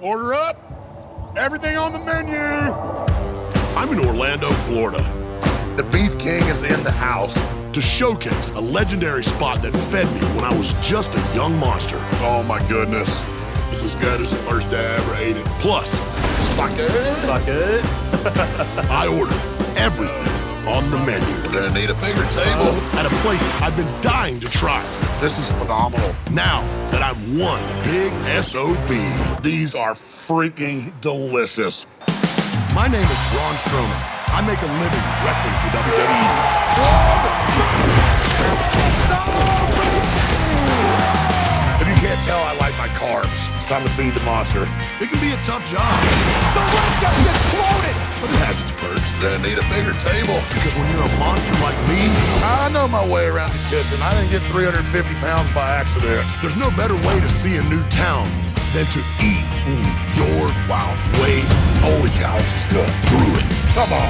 Order up. Everything on the menu. I'm in Orlando, Florida. The Beef King is in the house. To showcase a legendary spot that fed me when I was just a young monster. Oh my goodness. This is good as the first day I ever ate it. Plus, Suck it. Suck it. I ordered everything on the menu. We're gonna need a bigger table. At a place I've been dying to try. This is phenomenal. Now that I'm one big SOB. These are freaking delicious. My name is Braun Strowman. I make a living wrestling for WWE. If you can't tell, I like my carbs. It's time to feed the monster. It can be a tough job, The leg just exploded! but it has its perks. Gonna need a bigger table. Because when you're a monster like me, I know my way around the kitchen. I didn't get 350 pounds by accident. there's no better way to see a new town than to eat your way. Holy cow, this is good. Through it. Come on.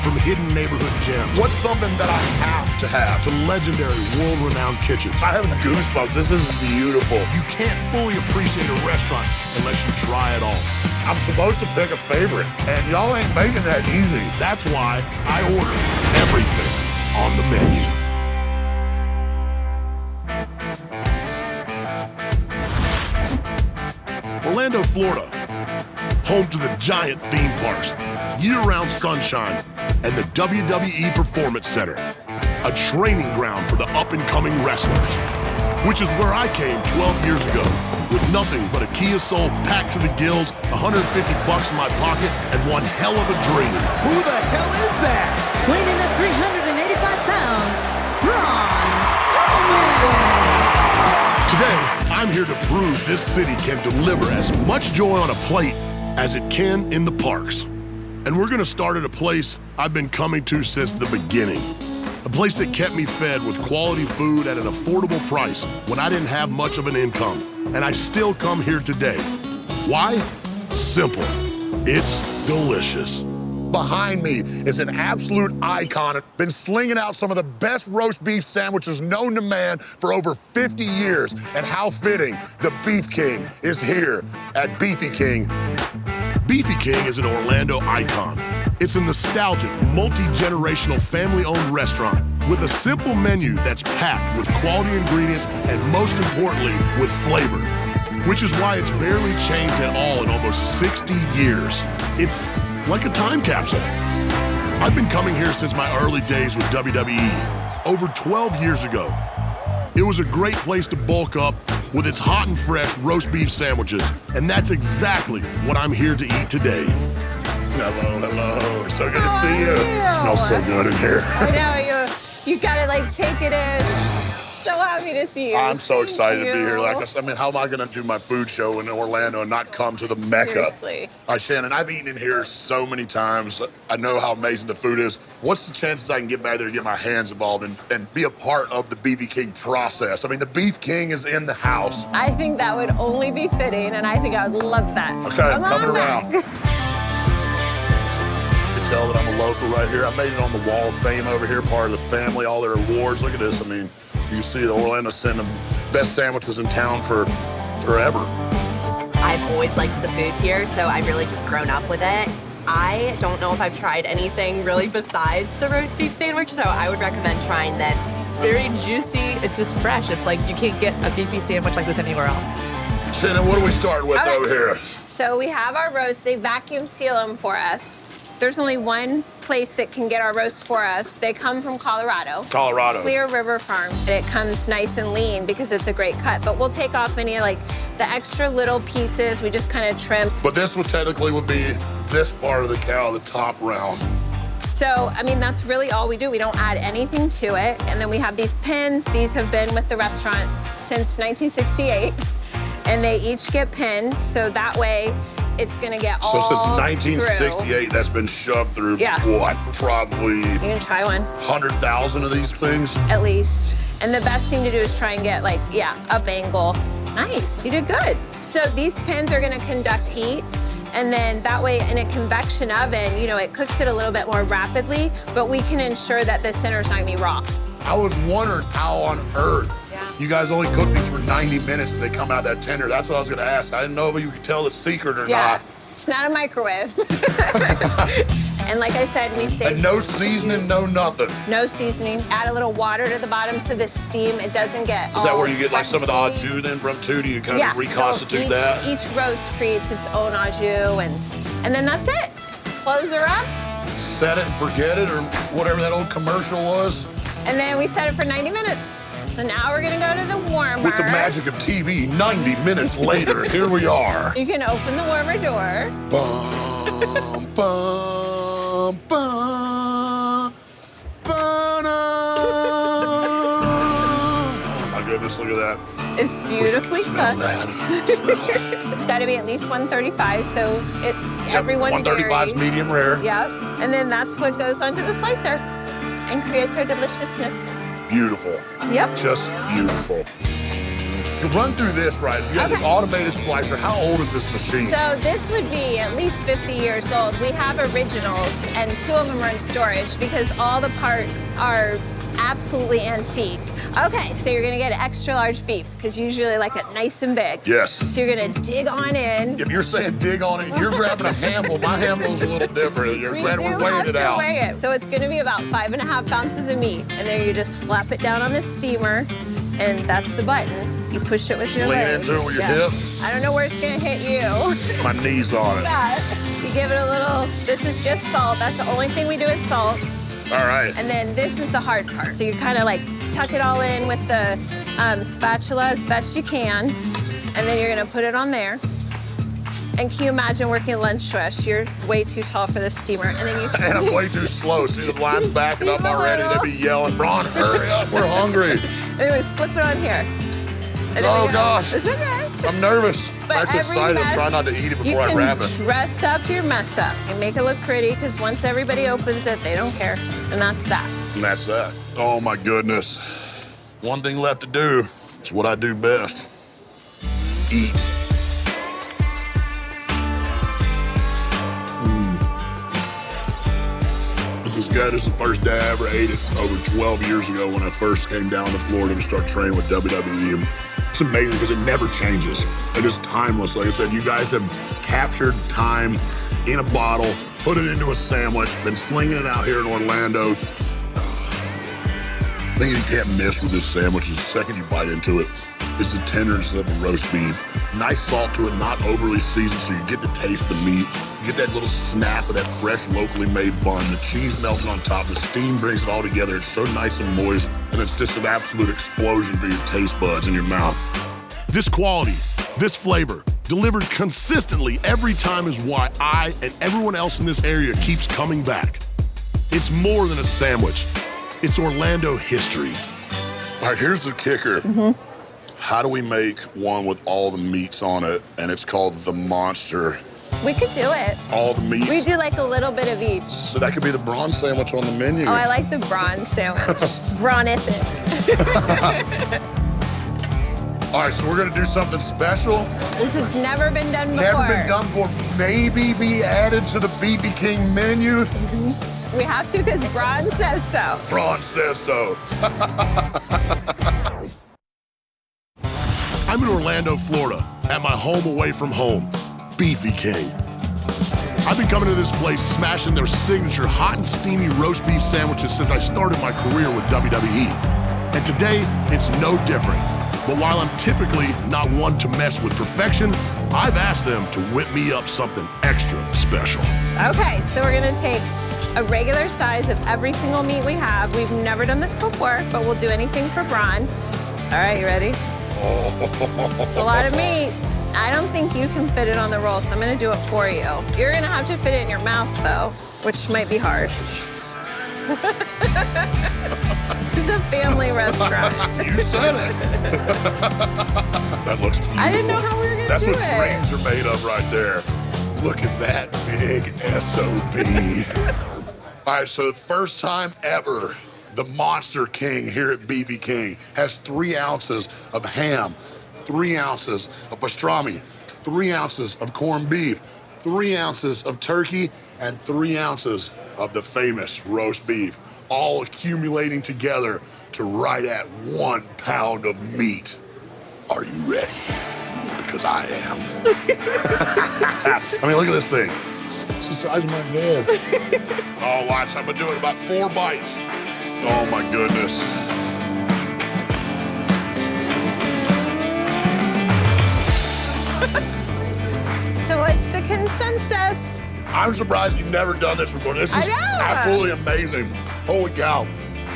From hidden neighborhood gems What's something that I have to have? to legendary world-renowned kitchens. I have goosebumps. This is beautiful. You can't fully appreciate a restaurant unless you try it all. I'm supposed to pick a favorite, and y'all ain't making that easy. That's why I order everything on the menu. Orlando, Florida, home to the giant theme parks, year-round sunshine, and the WWE Performance Center, a training ground for the up-and-coming wrestlers, which is where I came 12 years ago, with nothing but a Kia Soul packed to the gills, $150 in my pocket, and one hell of a dream. Who the hell is that? Weighing in at 385 pounds, Braun Strowman! Today, I'm here to prove this city can deliver as much joy on a plate as it can in the parks. And we're gonna start at a place I've been coming to since the beginning. A place that kept me fed with quality food at an affordable price when I didn't have much of an income. And I still come here today. Why? Simple. It's delicious. Behind me is an absolute icon. Been slinging out some of the best roast beef sandwiches known to man for over 50 years. And how fitting, the Beef King is here at Beefy King. Beefy King is an Orlando icon. It's a nostalgic, multi-generational, family-owned restaurant with a simple menu that's packed with quality ingredients and, most importantly, with flavor, which is why it's barely changed at all in almost 60 years. It's like a time capsule. I've been coming here since my early days with WWE, over 12 years ago. It was a great place to bulk up with its hot and fresh roast beef sandwiches, and that's exactly what I'm here to eat today. Hello, hello. So good to see you. Smells so good in here. I know, you gotta like take it in. So happy to see you. I'm so excited to be here. Thank Like, I mean, how am I going to do my food show in Orlando and not come to the Mecca? Seriously. Shannon, I've eaten in here so many times. I know how amazing the food is. What's the chances I can get back there and get my hands involved and be a part of the Beefy King process? I mean, the Beef King is in the house. I think that would only be fitting, and I think I would love that. Okay, I'm Come coming on around. back. You can tell that I'm a local right here. I made it on the Wall of Fame over here, part of the family, all their awards. Look at this. I mean, you can see that Orlando sent the best sandwiches in town for forever. I've always liked the food here, so I've really just grown up with it. I don't know if I've tried anything really besides the roast beef sandwich, so I would recommend trying this. It's very juicy. It's just fresh. It's like you can't get a beefy sandwich like this anywhere else. Shannon, what do we start with Okay. over here? So we have our roast. They vacuum seal them for us. There's only one place that can get our roast for us. They come from Colorado. Colorado. Clear River Farms. It comes nice and lean because it's a great cut, but we'll take off any like the extra little pieces. We just kind of trim. But this would technically would be this part of the cow, the top round. So, I mean, that's really all we do. We don't add anything to it. And then we have these pins. These have been with the restaurant since 1968, and they each get pinned, so that way it's gonna get all So since through. 1968, that's been shoved through, Yeah. what, probably You can try one, 100,000 of these things? at least. And the best thing to do is try and get like, yeah, up angle. Nice, you did good. So these pins are gonna conduct heat, and then that way in a convection oven, you know, it cooks it a little bit more rapidly, but we can ensure that the center's not gonna be raw. I was wondering how on earth You guys only cook these for 90 minutes and they come out that tender. That's what I was gonna ask. I didn't know if you could tell the secret or not. It's not a microwave. And like I said, we save. And no seasoning, no nothing. No seasoning. Add a little water to the bottom so the steam, it doesn't get Is that where you get like some of the au jus then from too? Do you kind of reconstitute that? Each roast creates its own au jus, and then that's it. Close her up. Set it and forget it, or whatever that old commercial was. And then we set it for 90 minutes. So now we're gonna go to the warmer. With the magic of TV, 90 minutes later, here we are. You can open the warmer door. Bum, bum, bum, oh my goodness, look at that. It's beautifully Smell cooked. that. It's gotta be at least 135, so everyone's 135's medium rare. Yep. And then that's what goes onto the slicer and creates our deliciousness. Beautiful. Yep. Just beautiful. To run through this, right? You have this automated slicer. How old is this machine? So this would be at least 50 years old. We have originals, and 2 of them are in storage because all the parts are absolutely antique. Okay, so you're gonna get an extra large beef because usually like it nice and big. Yes. So you're gonna dig on in. If you're saying dig on it, you're grabbing a handle. My handle's a little different. We're weighing it out. Weigh it. So it's gonna be about 5.5 ounces of meat. And then you just slap it down on the steamer, and that's the button. You push it with your Lean leg. into it with your hip. I don't know where it's gonna hit you. My knee's on it. You give it a little, this is just salt. That's the only thing we do is salt. All right. And then this is the hard part. So you kind of like tuck it all in with the spatula as best you can. And then you're gonna put it on there. And can you imagine working lunch rush? You're way too tall for the steamer. And then you And I'm way too slow. See the blinds backing up already. They'd be yelling, Braun, hurry up, we're hungry. Anyways, flip it on here. And Oh gosh. It's okay. I'm nervous. But I'm excited. I'm trying not to eat it before I wrap it. You can dress up your mess up and make it look pretty because once everybody opens it, they don't care. And that's that. And that's that. Oh my goodness. One thing left to do is what I do best. Eat. It's as good as the first day I ever ate it over 12 years ago when I first came down to Florida to start training with WWE. It's amazing because it never changes. It is timeless. Like I said, you guys have captured time in a bottle, put it into a sandwich, been slinging it out here in Orlando. The thing you can't miss with this sandwich is the second you bite into it is the tenderness of the roast beef. Nice salt to it, not overly seasoned, so you get to taste the meat. You get that little snap of that fresh, locally made bun. The cheese melting on top, the steam brings it all together. It's so nice and moist, and it's just an absolute explosion for your taste buds in your mouth. This quality, this flavor, delivered consistently every time is why I and everyone else in this area keeps coming back. It's more than a sandwich. It's Orlando history. All right, here's the kicker. How do we make one with all the meats on it, and it's called the Monster? We could do it. All the meats. We do like a little bit of each. So that could be the Braun sandwich on the menu. Oh, I like the Braun sandwich. Brauneth it. All right, so we're gonna do something special. This has never been done before. Never been done before. Maybe be added to the Beefy King menu. We have to because Braun says so. Braun says so. I'm in Orlando, Florida, at my home away from home, Beefy King. I've been coming to this place smashing their signature hot and steamy roast beef sandwiches since I started my career with WWE. And today, it's no different. But while I'm typically not one to mess with perfection, I've asked them to whip me up something extra special. Okay, so we're gonna take a regular size of every single meat we have. We've never done this before, but we'll do anything for Braun. All right, you ready? It's a lot of meat. I don't think you can fit it on the roll, so I'm gonna do it for you. You're gonna have to fit it in your mouth though, which might be hard. It's a family restaurant. You said it. That looks beautiful. I didn't know how we were gonna That's do what it. dreams are made of right there. Look at that big SOB. All right, so the first time ever, the Monster King here at Beefy King has 3 ounces of ham, 3 ounces of pastrami, 3 ounces of corned beef, 3 ounces of turkey, and 3 ounces of the famous roast beef, all accumulating together to right at 1 pound of meat. Are you ready? Because I am. I mean, look at this thing. It's the size of my head. Oh, watch, I'm gonna do it about 4 bites. Oh my goodness. So what's the consensus? I'm surprised you've never done this before. This is absolutely amazing. Holy cow.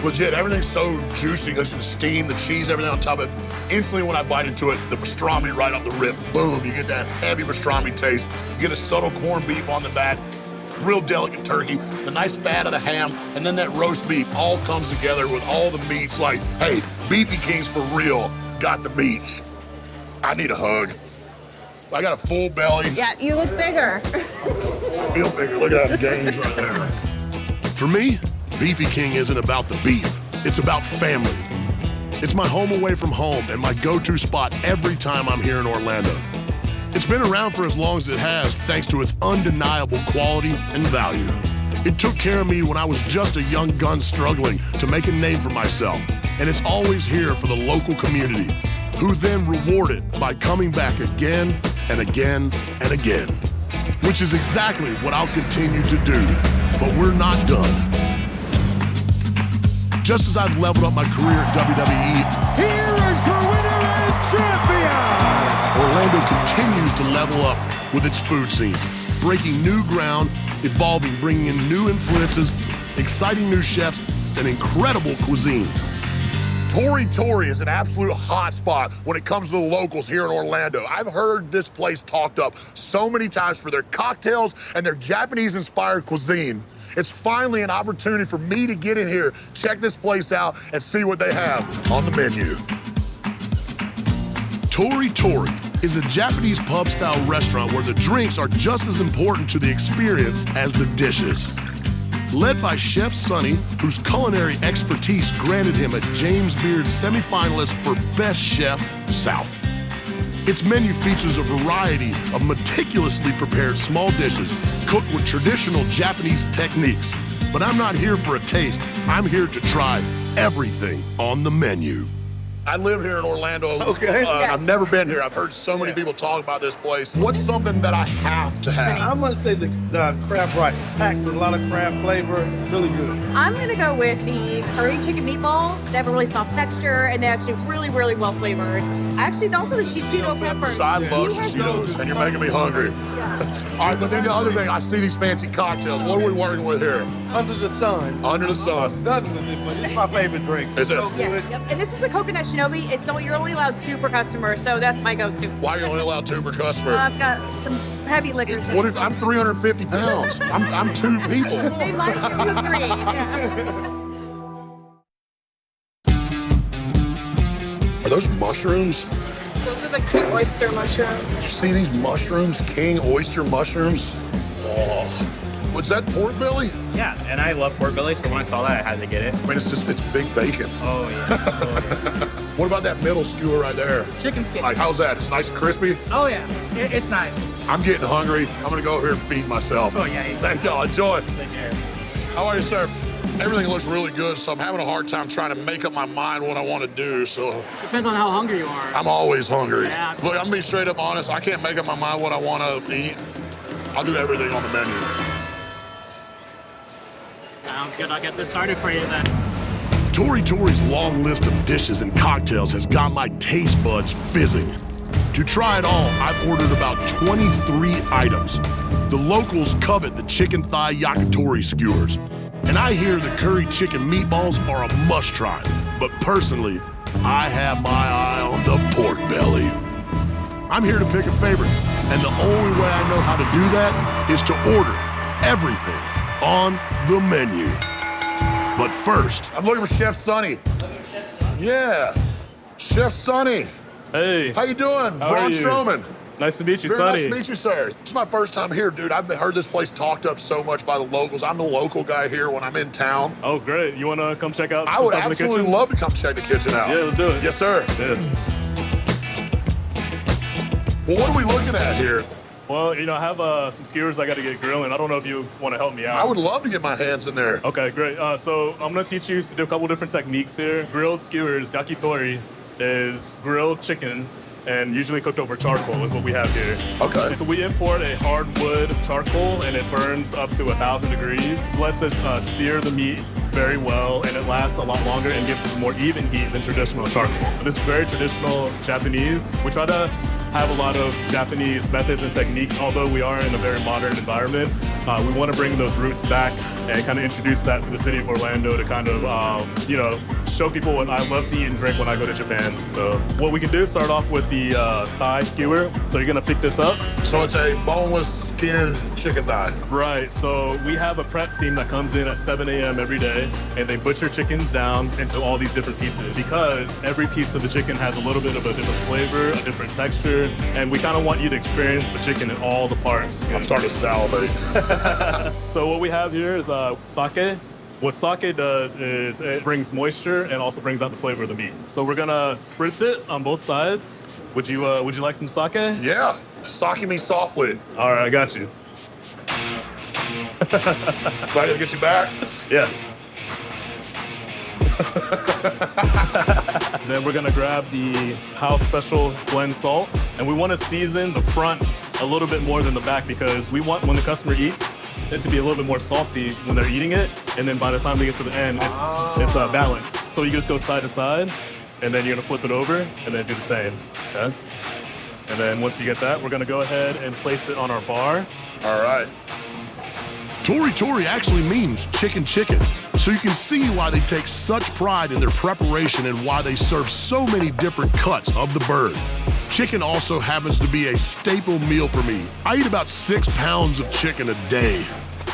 Legit, everything's so juicy. There's some steam, the cheese, everything on top of it. Instantly when I bite into it, the pastrami right off the rip, boom, you get that heavy pastrami taste. You get a subtle corned beef on the back, real delicate turkey, the nice fat of the ham, and then that roast beef all comes together with all the meats. Like, hey, Beefy King's for real, got the meats. I need a hug. I got a full belly. Yeah, you look bigger. Feel bigger, look at that gains right there. For me, Beefy King isn't about the beef, it's about family. It's my home away from home and my go-to spot every time I'm here in Orlando. It's been around for as long as it has thanks to its undeniable quality and value. It took care of me when I was just a young gun struggling to make a name for myself, and it's always here for the local community, who then reward it by coming back again and again and again, which is exactly what I'll continue to do, but we're not done. Just as I've leveled up my career at WWE, Here is your winner and champion! Orlando continues to level up with its food scene, breaking new ground, evolving, bringing in new influences, exciting new chefs, and incredible cuisine. Tori is an absolute hotspot when it comes to the locals here in Orlando. I've heard this place talked up so many times for their cocktails and their Japanese-inspired cuisine. It's finally an opportunity for me to get in here, check this place out, and see what they have on the menu. Tori is a Japanese pub-style restaurant where the drinks are just as important to the experience as the dishes. Led by Chef Sonny, whose culinary expertise granted him a James Beard semifinalist for Best Chef South. Its menu features a variety of meticulously prepared small dishes cooked with traditional Japanese techniques. But I'm not here for a taste, I'm here to try everything on the menu. I live here in Orlando. Okay. I've never been here. I've heard so many people talk about this place. What's something that I have to have? I'm gonna say the crab rice, packed with a lot of crab flavor, really good. I'm gonna go with the curry chicken meatballs. They have a really soft texture and they're actually really, really well flavored. Actually, also the shishito peppers. I love You have shishitos, those. and you're making me hungry. All right, but then the other thing, I see these fancy cocktails. What are we working with here? Under the sun. Under the sun. Doesn't it? But it's my favorite drink. Is it? So Yeah, good. yep. And this is a coconut shinobi. You're only allowed 2 per customer, so that's my go-to. Why are you only allowed 2 per customer? It's got some heavy liquors in What it. if I'm 350 pounds? I'm 2 people. They might give you 3. Yeah. Are those mushrooms? Those are the king oyster mushrooms. You see these mushrooms? King oyster mushrooms? Oh. Was that pork belly? Yeah, and I love pork belly, so when I saw that, I had to get it. I mean, it's big bacon. Oh, yeah. What about that middle skewer right there? Chicken skin. Like, how's that? It's nice and crispy? Oh, yeah. It's nice. I'm getting hungry. I'm gonna go over here and feed myself. Oh, yeah. Thank y'all. Enjoy. Take care. How are you, sir? Everything looks really good, so I'm having a hard time trying to make up my mind what I want to do, so Depends on how hungry you are. I'm always hungry. Yeah. Look, I'm gonna be straight up honest. I can't make up my mind what I want to eat. I'll do everything on the menu. Sounds good. I'll get this started for you then. Tori's long list of dishes and cocktails has got my taste buds fizzing. To try it all, I've ordered about 23 items. The locals covet the chicken thigh yakitori skewers, and I hear the curry chicken meatballs are a must-try. But personally, I have my eye on the pork belly. I'm here to pick a favorite, and the only way I know how to do that is to order everything on the menu. But first, I'm looking for Chef Sonny. Yeah, Chef Sonny. Hey. How you doing? How Braun are you? Strowman. Nice to meet you, Very Sonny. nice to meet you, sir. It's my first time here, dude. I've heard this place talked up so much by the locals. I'm the local guy here when I'm in town. Oh, great. You want to come check out I some would stuff in the absolutely kitchen? love to come check the kitchen out. Yeah, let's do it. Yes, sir. Yeah. Well, what are we looking at here? Well, you know, I have some skewers I got to get grilling. I don't know if you want to help me out. I would love to get my hands in there. Okay, great. So I'm going to teach you to do a couple different techniques here. Grilled skewers, yakitori, is grilled chicken and usually cooked over charcoal is what we have here. Okay. So we import a hardwood charcoal and it burns up to 1,000 degrees. Lets us sear the meat very well and it lasts a lot longer and gives us more even heat than traditional charcoal. This is very traditional Japanese. We try to have a lot of Japanese methods and techniques, although we are in a very modern environment. We want to bring those roots back and kind of introduce that to the city of Orlando to kind of, you know, show people what I love to eat and drink when I go to Japan. So what we can do is start off with the thigh skewer. So you're gonna pick this up. So it's a boneless skinned chicken thigh. Right, so we have a prep team that comes in at 7 a.m. every day and they butcher chickens down into all these different pieces because every piece of the chicken has a little bit of a different flavor, a different texture, and we kind of want you to experience the chicken in all the parts. I'm starting to salivate. So what we have here is sake. What sake does is it brings moisture and also brings out the flavor of the meat. So we're gonna spritz it on both sides. Would you like some sake? Yeah, sake me softly. All right, I got you. Ready to get you back? Yeah. Then we're gonna grab the house special blend salt, and we want to season the front a little bit more than the back because we want when the customer eats it to be a little bit more salty when they're eating it, and then by the time they get to the end, it's balanced. So you just go side to side, and then you're gonna flip it over, and then do the same. Okay. And then once you get that, we're gonna go ahead and place it on our bar. All right. Tori actually means chicken, so you can see why they take such pride in their preparation and why they serve so many different cuts of the bird. Chicken also happens to be a staple meal for me. I eat about 6 pounds of chicken a day.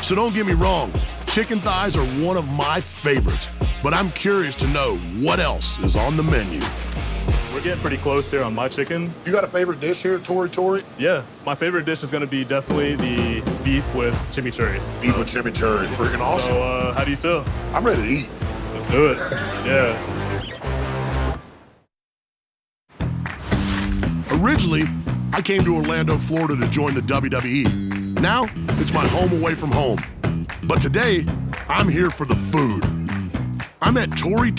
So don't get me wrong, chicken thighs are one of my favorites, but I'm curious to know what else is on the menu. We're getting pretty close here on my chicken. You got a favorite dish here at Tori? Yeah, my favorite dish is gonna be definitely the beef with chimichurri. Beef with chimichurri, freaking awesome. So how do you feel? I'm ready to eat. Let's do it. Yeah. Originally, I came to Orlando, Florida to join the WWE. Now, it's my home away from home. But today, I'm here for the food. I'm at Tori,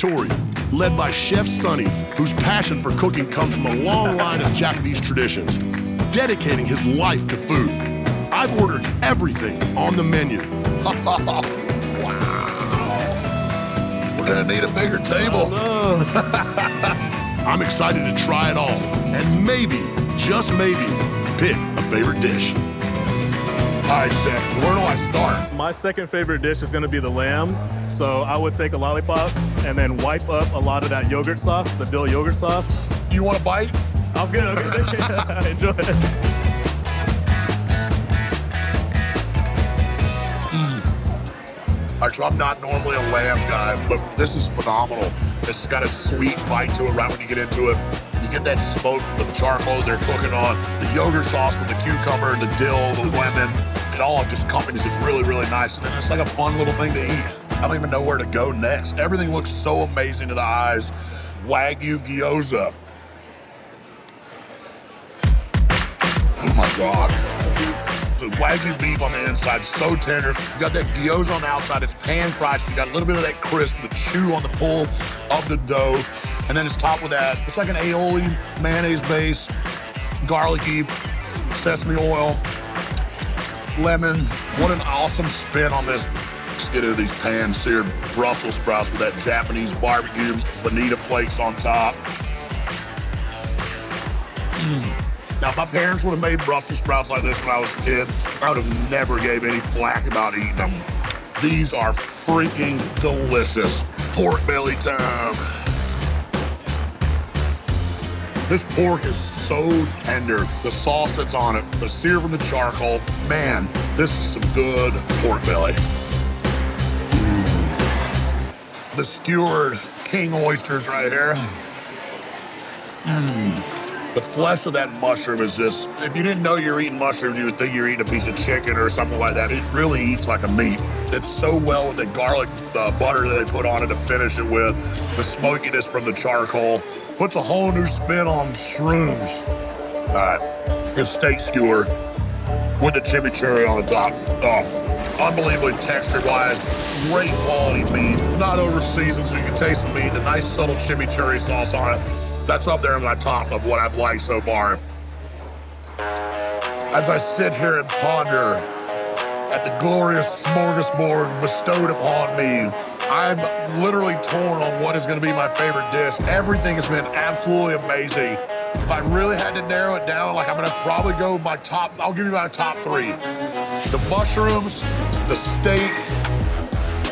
led by Chef Sonny, whose passion for cooking comes from a long line of Japanese traditions, dedicating his life to food. I've ordered everything on the menu. Wow. We're gonna need a bigger table. I'm excited to try it all, and maybe, just maybe, pick a favorite dish. All right, Chef, where do I start? My second favorite dish is gonna be the lamb. So I would take a lollipop and then wipe up a lot of that yogurt sauce, the dill yogurt sauce. You want a bite? I'm good. Enjoy it. Actually, I'm not normally a lamb guy, but this is phenomenal. This has got a sweet bite to it right when you get into it. You get that smoke from the charcoal they're cooking on, the yogurt sauce with the cucumber, the dill, the lemon. It all just accompanies it really, really nice. And then it's like a fun little thing to eat. I don't even know where to go next. Everything looks so amazing to the eyes. Wagyu gyoza. Oh my God. The Wagyu beef on the inside, so tender. You got that gyoza on the outside, it's pan fried, so you got a little bit of that crisp, the chew on the pull of the dough. And then it's topped with that, it's like an aioli mayonnaise base, garlicky, sesame oil, lemon. What an awesome spin on this. Let's get into these pan-seared Brussels sprouts with that Japanese barbecue, bonita flakes on top. Now, if my parents would have made Brussels sprouts like this when I was a kid, I would have never gave any flack about eating them. These are freaking delicious. Pork belly time. This pork is so tender. The sauce that's on it, the sear from the charcoal. Man, this is some good pork belly. The skewered king oysters right here. The flesh of that mushroom is just, if you didn't know you're eating mushrooms, you would think you're eating a piece of chicken or something like that. It really eats like a meat. It's so well with the garlic, the butter that they put on it to finish it with, the smokiness from the charcoal. Puts a whole new spin on shrooms. All right, this steak skewer. with the chimichurri on the top. Oh. Unbelievably texture-wise, great quality meat, not over-seasoned so you can taste the meat, the nice subtle chimichurri sauce on it. That's up there in my top of what I've liked so far. As I sit here and ponder at the glorious smorgasbord bestowed upon me, I'm literally torn on what is gonna be my favorite dish. Everything has been absolutely amazing. If I really had to narrow it down, like I'm gonna probably go my top, I'll give you my top three. The mushrooms, the steak,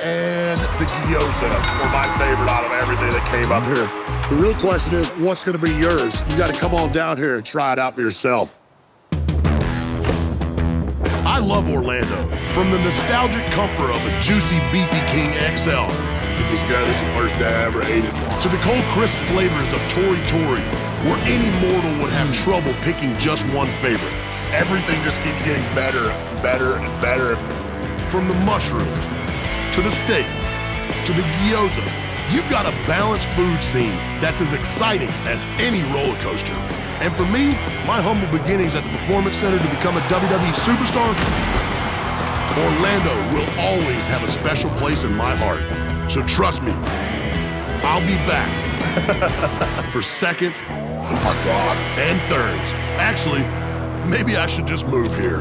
and the gyoza were my favorite out of everything that came up here. The real question is, what's gonna be yours? You gotta come on down here and try it out for yourself. I love Orlando. From the nostalgic comfort of a juicy Beefy King XL. This is good, this is the first day I ever ate it. To the cold, crisp flavors of Tori, where any mortal would have trouble picking just one favorite. Everything just keeps getting better and better and better. From the mushrooms, to the steak, to the gyoza, you've got a balanced food scene that's as exciting as any roller coaster. And for me, my humble beginnings at the Performance Center to become a WWE superstar, Orlando will always have a special place in my heart. So trust me, I'll be back for seconds, and thirds. Actually, maybe I should just move here.